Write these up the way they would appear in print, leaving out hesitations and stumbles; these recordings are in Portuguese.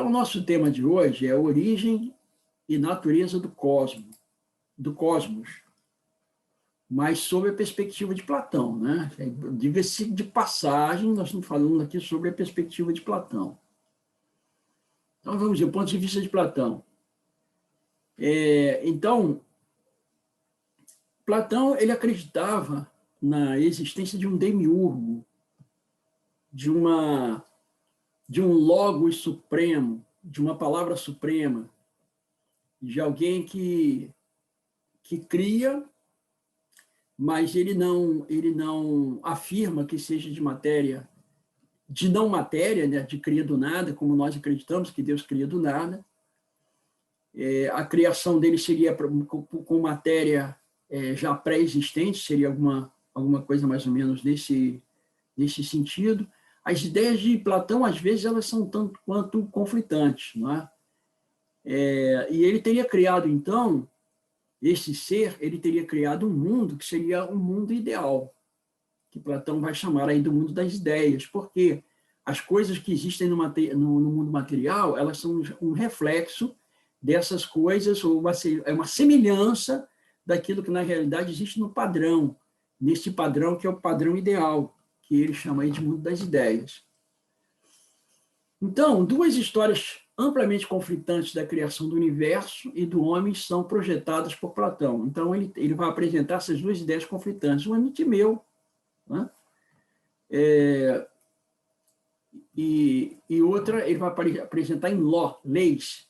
Então, o nosso tema de hoje é a origem e natureza do cosmos, mas sob a perspectiva de Platão, né? Diga-se de passagem, nós estamos falando aqui sobre a perspectiva de Platão. Então, vamos ver, o ponto de vista de Platão. Então, Platão ele acreditava na existência de um demiurgo, de um logos supremo, de uma palavra suprema, de alguém que cria, mas ele não afirma que seja de não matéria, né, de cria do nada, como nós acreditamos que Deus cria do nada. A criação dele seria com matéria já pré-existente, seria alguma coisa mais ou menos nesse sentido. As ideias de Platão, às vezes, elas são tanto quanto conflitantes, não é? E ele teria criado, então, esse ser, ele teria criado um mundo que seria um mundo ideal, que Platão vai chamar aí do mundo das ideias, porque as coisas que existem no mundo material, elas são um reflexo dessas coisas, ou é uma semelhança daquilo que, na realidade, existe no padrão, nesse padrão que é o padrão ideal, que ele chama aí de mundo das ideias. Então, duas histórias amplamente conflitantes da criação do universo e do homem são projetadas por Platão. Então, ele vai apresentar essas duas ideias conflitantes. Uma no Timeu, né? E outra ele vai apresentar em leis.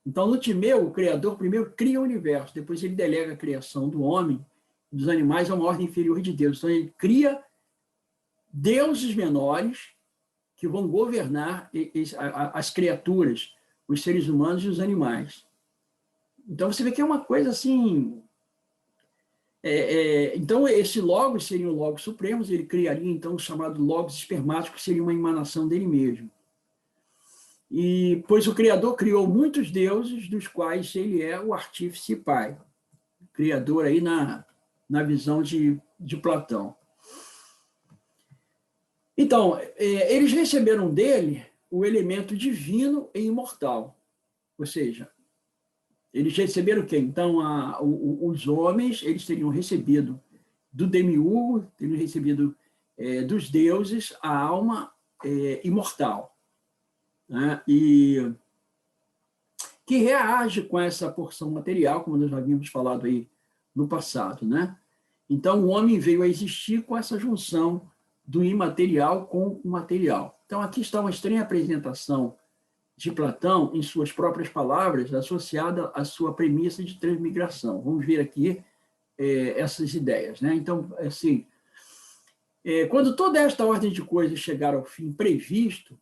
Então, no Timeu, o Criador primeiro cria o universo, depois ele delega a criação do homem e dos animais a uma ordem inferior de Deus. Então, ele cria deuses menores que vão governar as criaturas, os seres humanos e os animais. Então, você vê que é uma coisa assim... Então, esse Logos seria o Logos Supremo, ele criaria, então, o chamado Logos espermático, que seria uma emanação dele mesmo. Pois o Criador criou muitos deuses, dos quais ele é o artífice e pai. Criador aí na visão de Platão. Então, eles receberam dele o elemento divino e imortal. Ou seja, eles receberam o quê? Então, os homens, eles teriam recebido do demiurgo, teriam recebido dos deuses a alma imortal, né? E que reage com essa porção material, como nós já havíamos falado aí no passado, né? Então, o homem veio a existir com essa junção do imaterial com o material. Então, aqui está uma estranha apresentação de Platão, em suas próprias palavras, associada à sua premissa de transmigração. Vamos ver aqui essas ideias, né? Então, assim, quando toda esta ordem de coisas chegar ao fim previsto,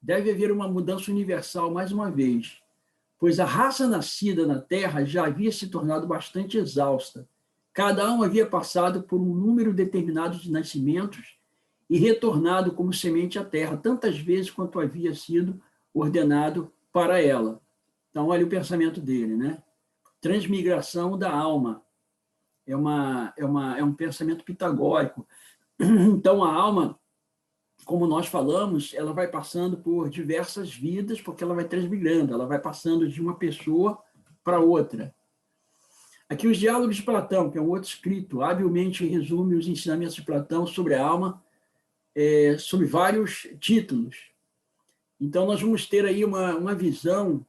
deve haver uma mudança universal mais uma vez, pois a raça nascida na Terra já havia se tornado bastante exausta. Cada um havia passado por um número determinado de nascimentos e retornado como semente à terra, tantas vezes quanto havia sido ordenado para ela. Então, olha o pensamento dele, né? Transmigração da alma. É um pensamento pitagórico. Então, a alma, como nós falamos, ela vai passando por diversas vidas, porque ela vai transmigrando, ela vai passando de uma pessoa para outra. Aqui, os diálogos de Platão, que é um outro escrito, habilmente resume os ensinamentos de Platão sobre a alma, sob vários títulos. Então, nós vamos ter aí uma visão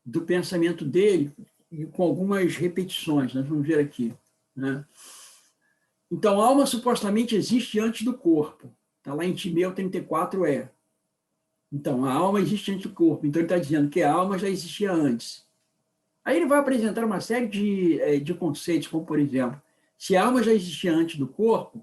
do pensamento dele, com algumas repetições, nós vamos ver aqui, né? Então, a alma supostamente existe antes do corpo. Está lá em Timeu 34, Então, a alma existe antes do corpo. Então, ele está dizendo que a alma já existia antes. Aí ele vai apresentar uma série de conceitos, como, por exemplo, se a alma já existia antes do corpo,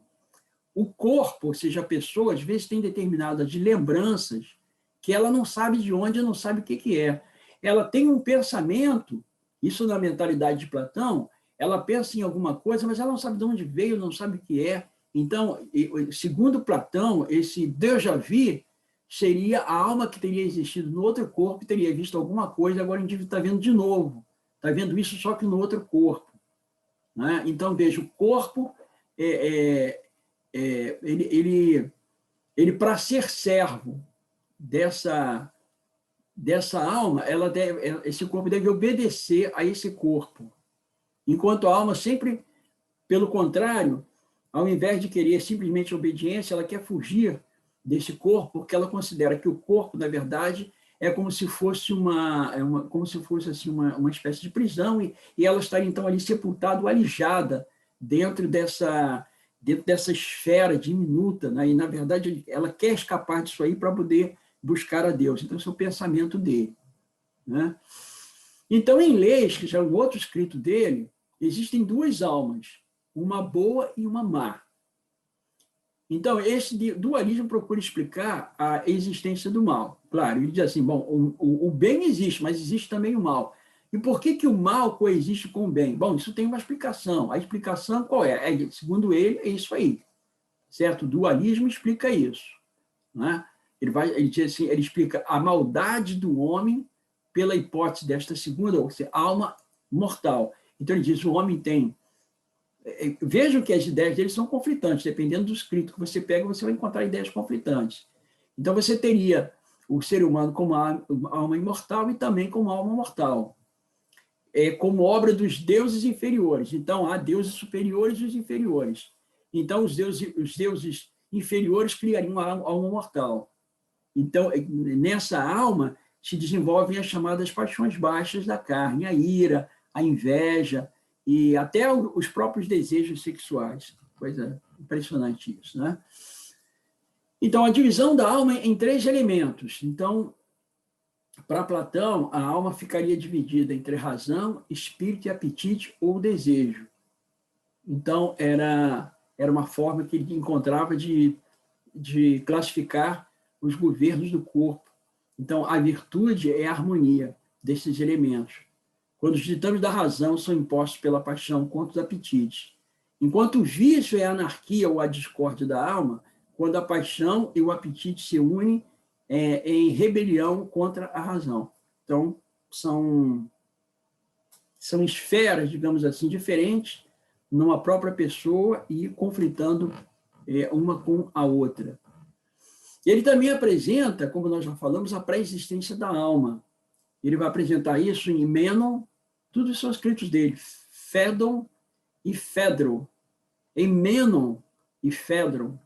o corpo, ou seja, a pessoa, às vezes tem determinadas lembranças que ela não sabe de onde, não sabe o que é. Ela tem um pensamento, isso na mentalidade de Platão, ela pensa em alguma coisa, mas ela não sabe de onde veio, não sabe o que é. Então, segundo Platão, esse déjà vu seria a alma que teria existido no outro corpo, teria visto alguma coisa, agora o indivíduo está vendo de novo. Está vendo isso só que no outro corpo, né? Então, veja, o corpo, ele para ser servo dessa alma, esse corpo deve obedecer a esse corpo. Enquanto a alma sempre, pelo contrário, ao invés de querer simplesmente obediência, ela quer fugir desse corpo, porque ela considera que o corpo, na verdade, é como se fosse como se fosse assim, uma espécie de prisão, e ela estaria então ali sepultada, alijada dentro dessa esfera diminuta, né? E na verdade ela quer escapar disso aí para poder buscar a Deus. Então esse é o pensamento dele, né? Então em Leis, que já é um outro escrito dele, existem duas almas, uma boa e uma má. Então, esse dualismo procura explicar a existência do mal. Claro, ele diz assim, bom, o bem existe, mas existe também o mal. E por que o mal coexiste com o bem? Bom, isso tem uma explicação. A explicação qual é? Segundo ele, é isso aí. Certo? O dualismo explica isso. Né? Ele diz assim, ele explica a maldade do homem pela hipótese desta segunda, ou seja, alma mortal. Então, ele diz, o homem tem... Vejam que as ideias deles são conflitantes, dependendo do escrito que você pega, você vai encontrar ideias conflitantes. Então, você teria o ser humano como alma imortal e também como alma mortal, como obra dos deuses inferiores. Então, há deuses superiores e os inferiores. Então, os deuses inferiores criariam uma alma mortal. Então, nessa alma se desenvolvem as chamadas paixões baixas da carne, a ira, a inveja, e até os próprios desejos sexuais. Coisa impressionante isso, né? Então, a divisão da alma em 3 elementos. Então, para Platão, a alma ficaria dividida entre razão, espírito e apetite ou desejo. Então, era uma forma que ele encontrava de classificar os governos do corpo. Então, a virtude é a harmonia desses elementos, quando os ditames da razão são impostos pela paixão contra os apetites. Enquanto o vício é a anarquia ou a discórdia da alma, quando a paixão e o apetite se unem em rebelião contra a razão. Então, são esferas, digamos assim, diferentes numa própria pessoa e conflitando uma com a outra. Ele também apresenta, como nós já falamos, a pré-existência da alma. Ele vai apresentar isso em Mênon, tudo são escritos dele, Fédon e Fedro. Em Mênon e Fedro,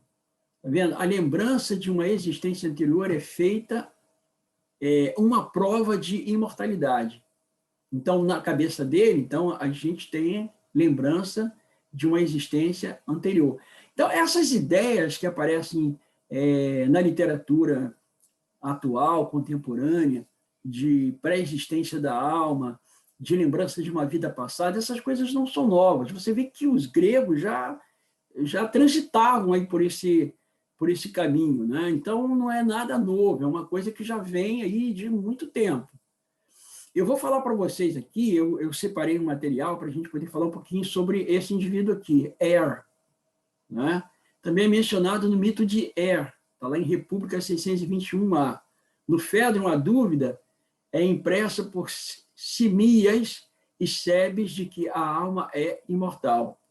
tá vendo? A lembrança de uma existência anterior é feita uma prova de imortalidade. Então, na cabeça dele, então, a gente tem lembrança de uma existência anterior. Então, essas ideias que aparecem na literatura atual, contemporânea, de pré-existência da alma, de lembrança de uma vida passada, essas coisas não são novas. Você vê que os gregos já transitavam aí por esse caminho, né? Então, não é nada novo, é uma coisa que já vem aí de muito tempo. Eu vou falar para vocês aqui, eu separei um material para a gente poder falar um pouquinho sobre esse indivíduo aqui, Er, né? Também é mencionado no mito de Er, está lá em República 621a. No Fédon, a dúvida é impressa por Simias e Sebes de que a alma é imortal.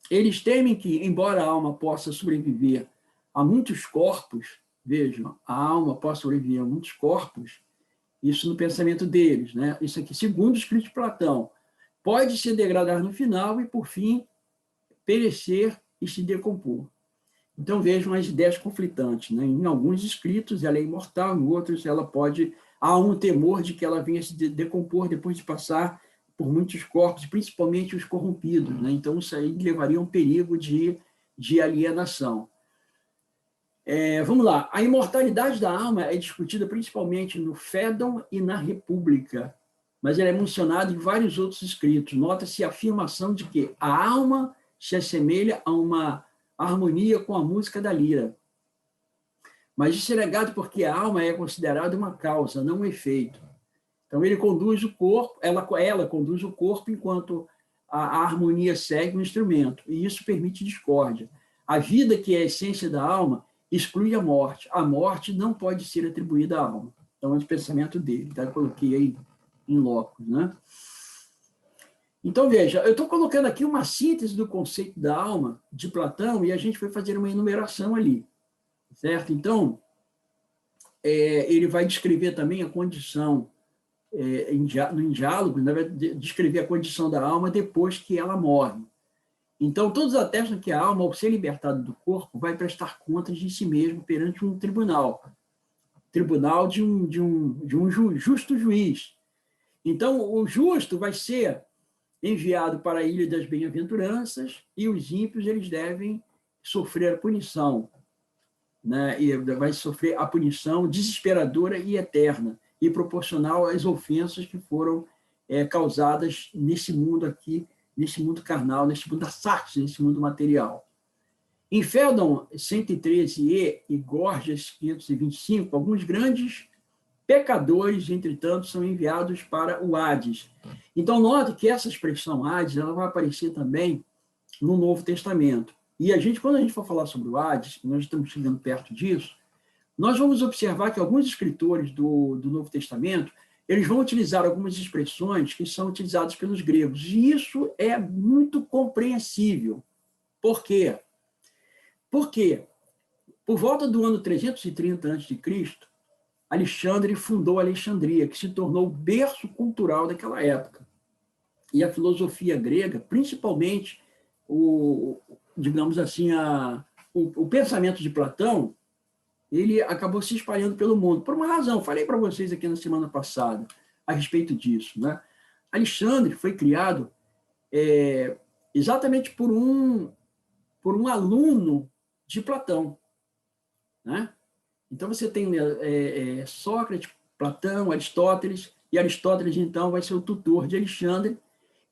Eles temem que, embora a alma possa sobreviver a muitos corpos, vejam, a alma possa sobreviver a muitos corpos, isso no pensamento deles, né? Isso aqui, segundo o escrito de Platão, pode se degradar no final e, por fim, perecer e se decompor. Então, vejam as ideias conflitantes, né? Em alguns escritos, ela é imortal, em outros, há um temor de que ela venha se decompor depois de passar por muitos corpos, principalmente os corrompidos, né? Então, isso aí levaria a um perigo de alienação. Vamos lá. A imortalidade da alma é discutida principalmente no Fédon e na República, mas ela é mencionada em vários outros escritos. Nota-se a afirmação de que a alma se assemelha a uma harmonia com a música da lira. Mas isso é negado porque a alma é considerada uma causa, não um efeito. Então, ele conduz o corpo, ela conduz o corpo enquanto a harmonia segue o instrumento, e isso permite discórdia. A vida, que é a essência da alma, exclui a morte. A morte não pode ser atribuída à alma. Então, é o pensamento dele, tá? Eu coloquei aí em locus, né? Então, veja, eu estou colocando aqui uma síntese do conceito da alma de Platão e a gente foi fazer uma enumeração ali, certo? Então, ele vai descrever também a condição, em diálogo, né, vai descrever a condição da alma depois que ela morre. Então, todos atestam que a alma, ao ser libertada do corpo, vai prestar contas de si mesmo perante um tribunal de um justo juiz. Então, o justo vai ser enviado para a Ilha das Bem-aventuranças e os ímpios eles devem sofrer a punição, né? E vai sofrer a punição desesperadora e eterna e proporcional às ofensas que foram causadas nesse mundo aqui, nesse mundo carnal, nesse mundo da sarx, nesse mundo material. Em Fédon 113e e Gorgias 525, alguns grandes pecadores, entretanto, são enviados para o Hades. Então, note que essa expressão Hades ela vai aparecer também no Novo Testamento. E quando a gente for falar sobre o Hades, nós estamos chegando perto disso, nós vamos observar que alguns escritores do Novo Testamento eles vão utilizar algumas expressões que são utilizadas pelos gregos. E isso é muito compreensível. Por quê? Porque, por volta do ano 330 a.C., Alexandre fundou Alexandria, que se tornou o berço cultural daquela época. E a filosofia grega, principalmente, digamos assim, o pensamento de Platão, ele acabou se espalhando pelo mundo, por uma razão. Falei para vocês aqui na semana passada a respeito disso, né? Alexandre foi criado exatamente por um aluno de Platão, né? Então, você tem Sócrates, Platão, Aristóteles, e Aristóteles, então, vai ser o tutor de Alexandre,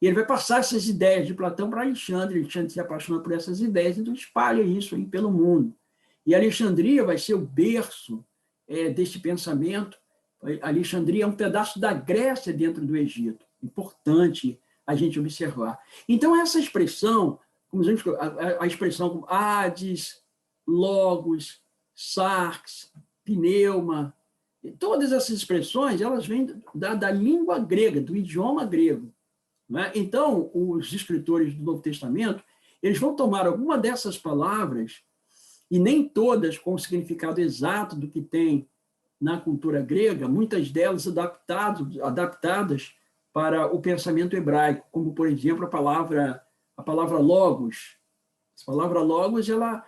e ele vai passar essas ideias de Platão para Alexandre. Alexandre se apaixona por essas ideias, então espalha isso aí pelo mundo. E Alexandria vai ser o berço desse pensamento. Alexandria é um pedaço da Grécia dentro do Egito. Importante a gente observar. Então, essa expressão, como a expressão como Hades, Logos, Sarx, Pneuma, todas essas expressões, elas vêm da língua grega, do idioma grego. Né? Então, os escritores do Novo Testamento, eles vão tomar alguma dessas palavras, e nem todas com o significado exato do que tem na cultura grega, muitas delas adaptadas para o pensamento hebraico, como, por exemplo, a palavra logos. A palavra logos, ela,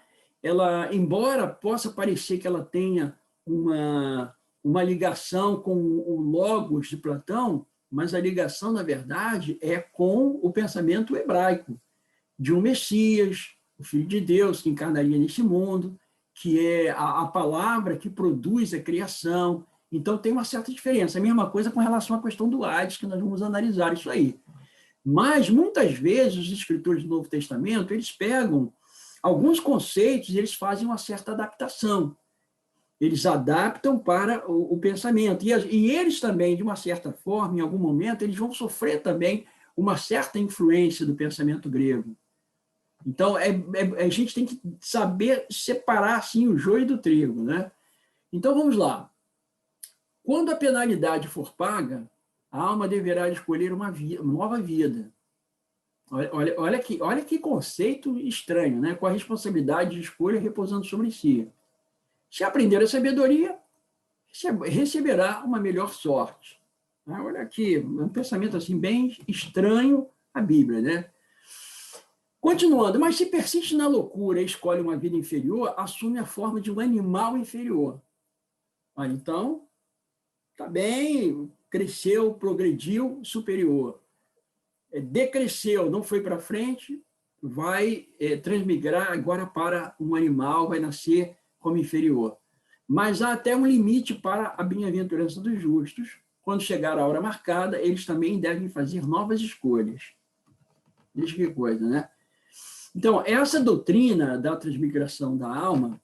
embora possa parecer que ela tenha uma ligação com o logos de Platão, mas a ligação, na verdade, é com o pensamento hebraico, de um Messias, o Filho de Deus, que encarnaria nesse mundo, que é a palavra que produz a criação. Então, tem uma certa diferença. A mesma coisa com relação à questão do Hades, que nós vamos analisar isso aí. Mas, muitas vezes, os escritores do Novo Testamento, eles pegam alguns conceitos e eles fazem uma certa adaptação. Eles adaptam para o pensamento. E eles também, de uma certa forma, em algum momento, eles vão sofrer também uma certa influência do pensamento grego. Então, a gente tem que saber separar, assim, o joio do trigo, né? Então, vamos lá. Quando a penalidade for paga, a alma deverá escolher uma nova vida. Olha que conceito estranho, né? Com a responsabilidade de escolha repousando sobre si. Se aprender a sabedoria, receberá uma melhor sorte. Olha aqui, um pensamento assim bem estranho à Bíblia, né? Continuando, mas se persiste na loucura e escolhe uma vida inferior, assume a forma de um animal inferior. Olha, então, tá bem, cresceu, progrediu, superior. Decresceu, não foi para frente, vai transmigrar agora para um animal, vai nascer como inferior. Mas há até um limite para a bem-aventurança dos justos. Quando chegar a hora marcada, eles também devem fazer novas escolhas. Veja que coisa, né? Então, essa doutrina da transmigração da alma,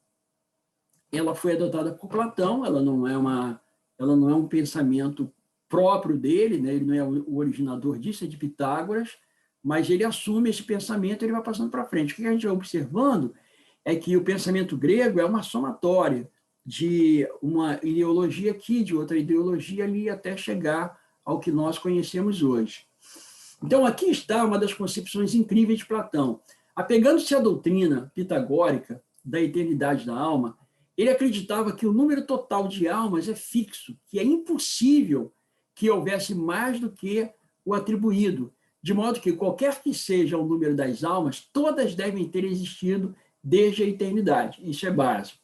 ela foi adotada por Platão, ela não é um pensamento próprio dele, né? Ele não é o originador disso, é de Pitágoras, mas ele assume esse pensamento e ele vai passando para frente. O que a gente vai observando é que o pensamento grego é uma somatória de uma ideologia aqui, de outra ideologia ali, até chegar ao que nós conhecemos hoje. Então, aqui está uma das concepções incríveis de Platão. Apegando-se à doutrina pitagórica da eternidade da alma, ele acreditava que o número total de almas é fixo, que é impossível que houvesse mais do que o atribuído, de modo que qualquer que seja o número das almas, todas devem ter existido desde a eternidade. Isso é básico.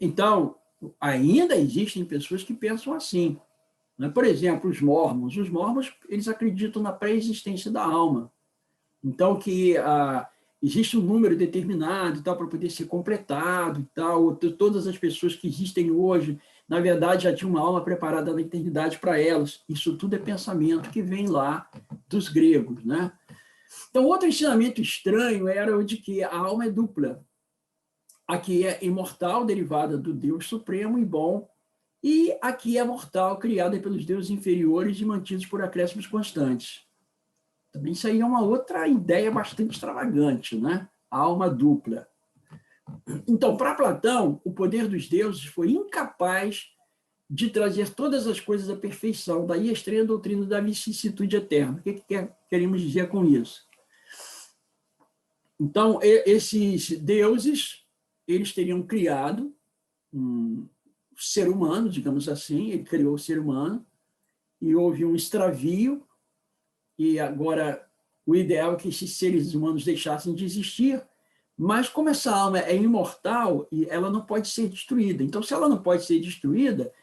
Então, ainda existem pessoas que pensam assim. Por exemplo, os mormons. Os mormons, eles acreditam na pré-existência da alma. Então, que existe um número determinado para poder ser completado, todas as pessoas que existem hoje, na verdade, já tinham uma alma preparada na eternidade para elas. Isso tudo é pensamento que vem lá dos gregos, né? Então, outro ensinamento estranho era o de que a alma é dupla. A que é imortal, derivada do Deus Supremo e bom, e a que é mortal, criada pelos deuses inferiores e mantidos por acréscimos constantes. Também isso aí é uma outra ideia bastante extravagante, né? A alma dupla. Então, para Platão, o poder dos deuses foi incapaz de trazer todas as coisas à perfeição. Daí a estranha doutrina da vicissitude eterna. O que queremos dizer com isso? Então, esses deuses, eles teriam criado um ser humano, digamos assim, ele criou o ser humano, e houve um extravio, e agora o ideal é que esses seres humanos deixassem de existir, mas como essa alma é imortal, ela não pode ser destruída. Então, se ela não pode ser destruída,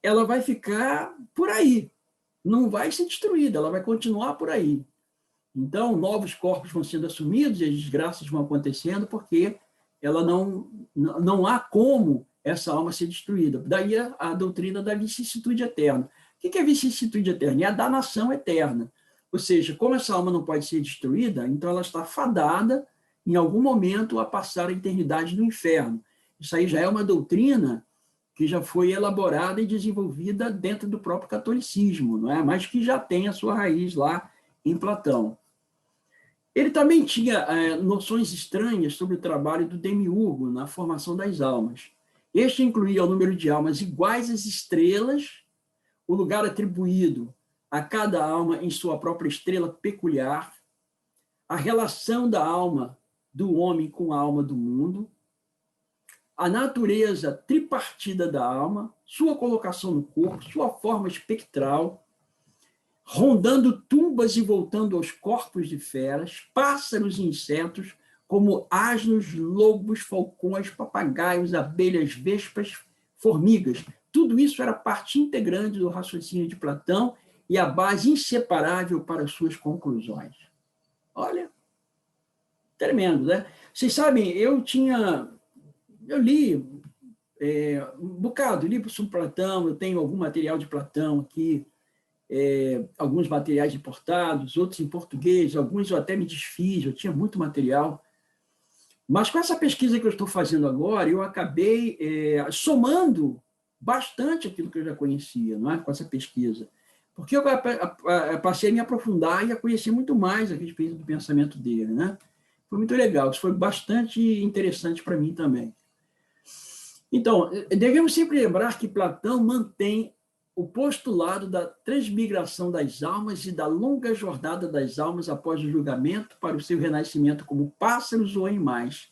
ela vai ficar por aí, não vai ser destruída, ela vai continuar por aí. Então, novos corpos vão sendo assumidos e as desgraças vão acontecendo porque ela não há como essa alma ser destruída. Daí a doutrina da vicissitude eterna. O que é vicissitude eterna? É a danação eterna. Ou seja, como essa alma não pode ser destruída, então ela está fadada, em algum momento, a passar a eternidade no inferno. Isso aí já é uma doutrina que já foi elaborada e desenvolvida dentro do próprio catolicismo, não é? Mas que já tem a sua raiz lá em Platão. Ele também tinha noções estranhas sobre o trabalho do demiurgo na formação das almas. Este incluía o número de almas iguais às estrelas, o lugar atribuído a cada alma em sua própria estrela peculiar, a relação da alma do homem com a alma do mundo, a natureza tripartida da alma, sua colocação no corpo, sua forma espectral, rondando tumbas e voltando aos corpos de feras, pássaros e insetos, como asnos, lobos, falcões, papagaios, abelhas, vespas, formigas. Tudo isso era parte integrante do raciocínio de Platão e a base inseparável para suas conclusões. Olha, tremendo, né? Vocês sabem, eu li um bocado, li sobre Platão, eu tenho algum material de Platão aqui, alguns materiais importados, outros em português, alguns eu até me desfiz, eu tinha muito material. Mas com essa pesquisa que eu estou fazendo agora, eu acabei somando bastante aquilo que eu já conhecia, não é? Com essa pesquisa. Porque eu passei a me aprofundar e a conhecer muito mais a respeito do pensamento dele, né? Foi muito legal, isso foi bastante interessante para mim também. Então, devemos sempre lembrar que Platão mantém o postulado da transmigração das almas e da longa jornada das almas após o julgamento para o seu renascimento como pássaros ou animais.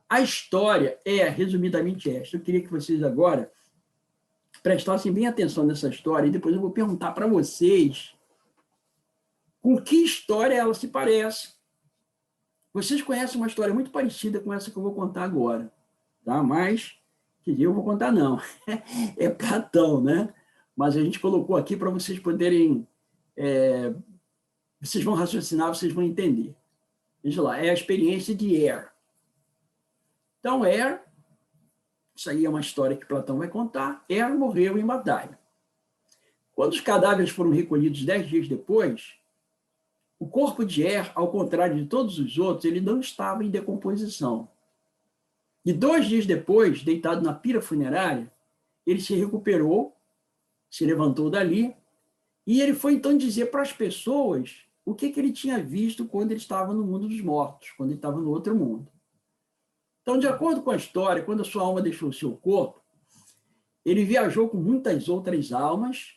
A história resumidamente, esta. Eu queria que vocês agora prestassem bem atenção nessa história e depois eu vou perguntar para vocês com que história ela se parece. Vocês conhecem uma história muito parecida com essa que eu vou contar agora, tá? Mas, eu vou contar não, é Platão, né? Mas a gente colocou aqui para vocês poderem, vocês vão raciocinar, vocês vão entender. Veja lá, é a experiência de Er. Então, isso aí é uma história que Platão vai contar, Er morreu em batalha. Quando os cadáveres foram recolhidos 10 dias depois, o corpo de Er, ao contrário de todos os outros, ele não estava em decomposição. E 2 dias depois, deitado na pira funerária, ele se recuperou, se levantou dali, e ele foi então dizer para as pessoas o que ele tinha visto quando ele estava no mundo dos mortos, quando ele estava no outro mundo. Então, de acordo com a história, quando a sua alma deixou o seu corpo, ele viajou com muitas outras almas,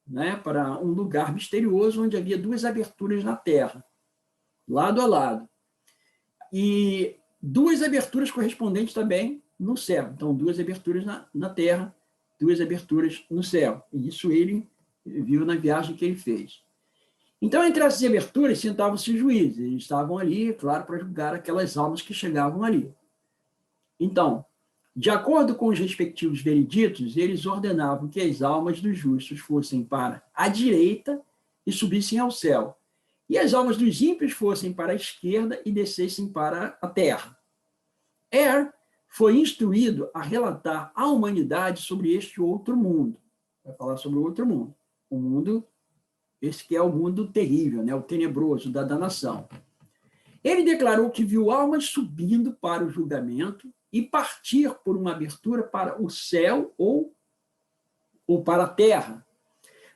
né, para um lugar misterioso onde havia 2 aberturas na terra, lado a lado. E 2 aberturas correspondentes também no céu. Então, 2 aberturas na terra, 2 aberturas no céu. E isso ele viu na viagem que ele fez. Então, entre essas aberturas, sentavam-se os juízes. Eles estavam ali, claro, para julgar aquelas almas que chegavam ali. Então, de acordo com os respectivos vereditos, eles ordenavam que as almas dos justos fossem para a direita e subissem ao céu, e as almas dos ímpios fossem para a esquerda e descessem para a terra. Foi instruído a relatar à humanidade sobre este outro mundo. Vai falar sobre o outro mundo. O mundo, esse que é o mundo terrível, né? O tenebroso, da danação. Ele declarou que viu almas subindo para o julgamento e partir por uma abertura para o céu ou para a terra.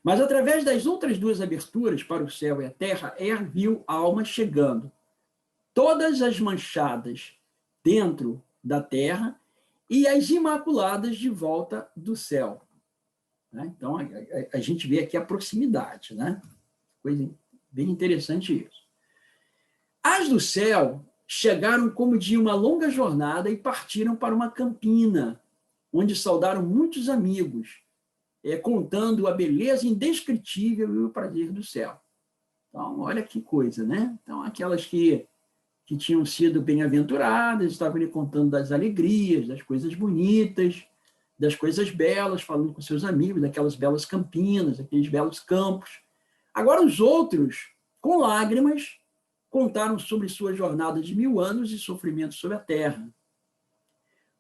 Mas, através das outras 2 aberturas, para o céu e a terra, viu almas chegando, todas as manchadas dentro da terra e as imaculadas de volta do céu. Então, a gente vê aqui a proximidade, né? Coisa bem interessante isso. As do céu chegaram como de uma longa jornada e partiram para uma campina, onde saudaram muitos amigos, contando a beleza indescritível e o prazer do céu. Então, olha que coisa, né? Então, aquelas que tinham sido bem-aventuradas, estavam lhe contando das alegrias, das coisas bonitas, das coisas belas, falando com seus amigos, daquelas belas campinas, aqueles belos campos. Agora, os outros, com lágrimas, contaram sobre sua jornada de 1000 anos e sofrimentos sobre a terra.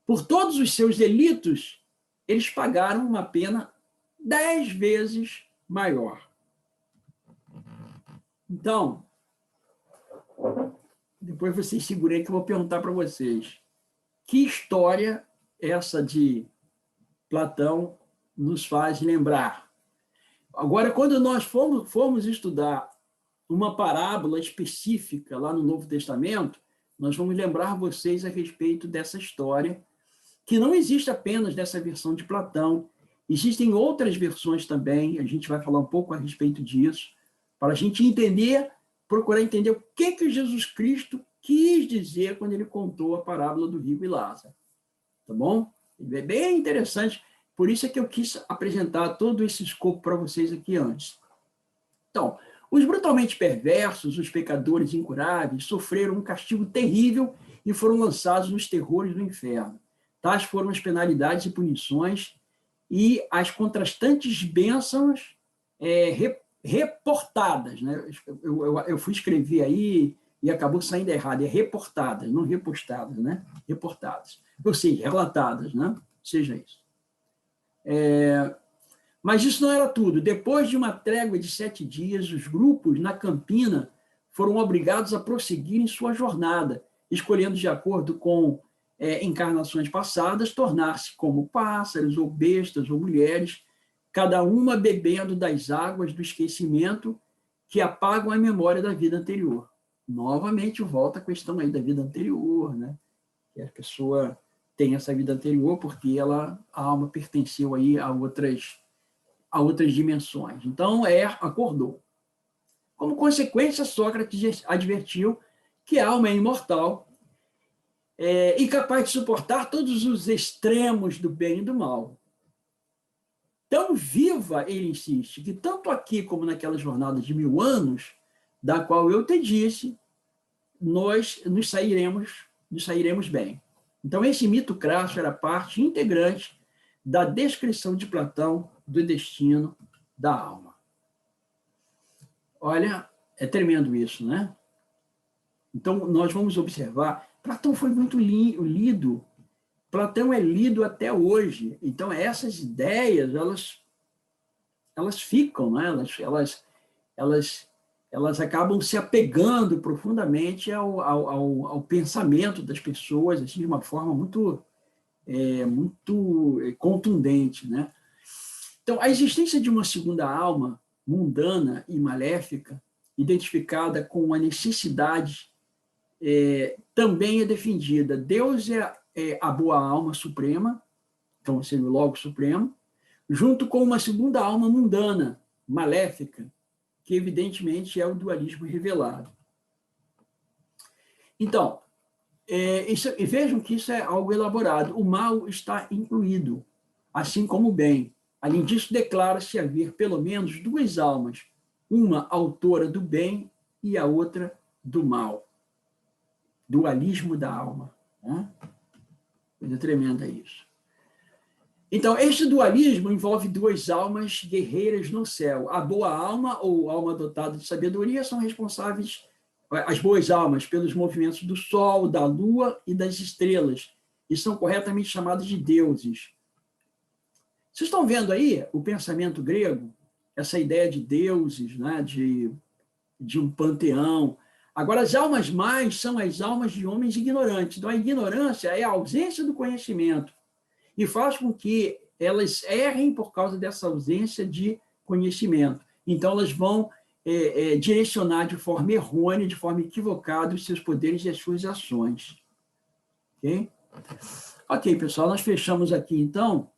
Por todos os seus delitos, eles pagaram uma pena 10 vezes maior. Então, depois vocês segurem que eu vou perguntar para vocês. Que história essa de Platão nos faz lembrar? Agora, quando nós formos estudar uma parábola específica lá no Novo Testamento, nós vamos lembrar vocês a respeito dessa história, que não existe apenas nessa versão de Platão, existem outras versões também, a gente vai falar um pouco a respeito disso, para a gente entender, procurar entender o que Jesus Cristo quis dizer quando ele contou a parábola do rico e Lázaro. Tá bom? É bem interessante, por isso é que eu quis apresentar todo esse escopo para vocês aqui antes. Então, os brutalmente perversos, os pecadores incuráveis, sofreram um castigo terrível e foram lançados nos terrores do inferno. Tais foram as penalidades e punições e as contrastantes bênçãos reportadas. Né? Eu fui escrever aí e acabou saindo errado. É reportadas, não repostadas, né? Reportadas. Ou seja, relatadas, né? Seja isso. Mas isso não era tudo. Depois de uma trégua de 7 dias, os grupos na campina foram obrigados a prosseguir em sua jornada, escolhendo de acordo com encarnações passadas, tornar-se como pássaros, ou bestas, ou mulheres, cada uma bebendo das águas do esquecimento que apagam a memória da vida anterior. Novamente, volta a questão aí da vida anterior, né? Que a pessoa tem essa vida anterior porque a alma pertenceu aí a outras dimensões. Então, acordou. Como consequência, Sócrates advertiu que a alma é imortal e capaz de suportar todos os extremos do bem e do mal. Tão viva, ele insiste, que tanto aqui como naquela jornada de 1000 anos, da qual eu te disse, nós nos sairemos bem. Então, esse mito crasso era parte integrante da descrição de Platão do destino da alma. Olha, é tremendo isso, né? Então, nós vamos observar, Platão foi muito lido, Platão é lido até hoje, então essas ideias, elas ficam, né? Elas acabam se apegando profundamente ao pensamento das pessoas, assim, de uma forma muito contundente, né? Então, a existência de uma segunda alma mundana e maléfica, identificada com a necessidade, também é defendida. Deus é a boa alma suprema, então seria o Logo Supremo, junto com uma segunda alma mundana, maléfica, que evidentemente é o dualismo revelado. Então, E vejam que isso é algo elaborado. O mal está incluído, assim como o bem. Além disso, declara-se haver pelo menos duas almas, uma autora do bem e a outra do mal. Dualismo da alma. Né? Coisa tremenda isso. Então, este dualismo envolve duas almas guerreiras no céu. A boa alma, ou alma dotada de sabedoria, são responsáveis, as boas almas, pelos movimentos do sol, da lua e das estrelas, e são corretamente chamadas de deuses. Vocês estão vendo aí o pensamento grego, essa ideia de deuses, né, de um panteão. Agora, as almas mais são as almas de homens ignorantes. Então, a ignorância é a ausência do conhecimento e faz com que elas errem por causa dessa ausência de conhecimento. Então, elas vão direcionar de forma errônea, de forma equivocada, os seus poderes e as suas ações. Ok? Ok, pessoal, nós fechamos aqui, então,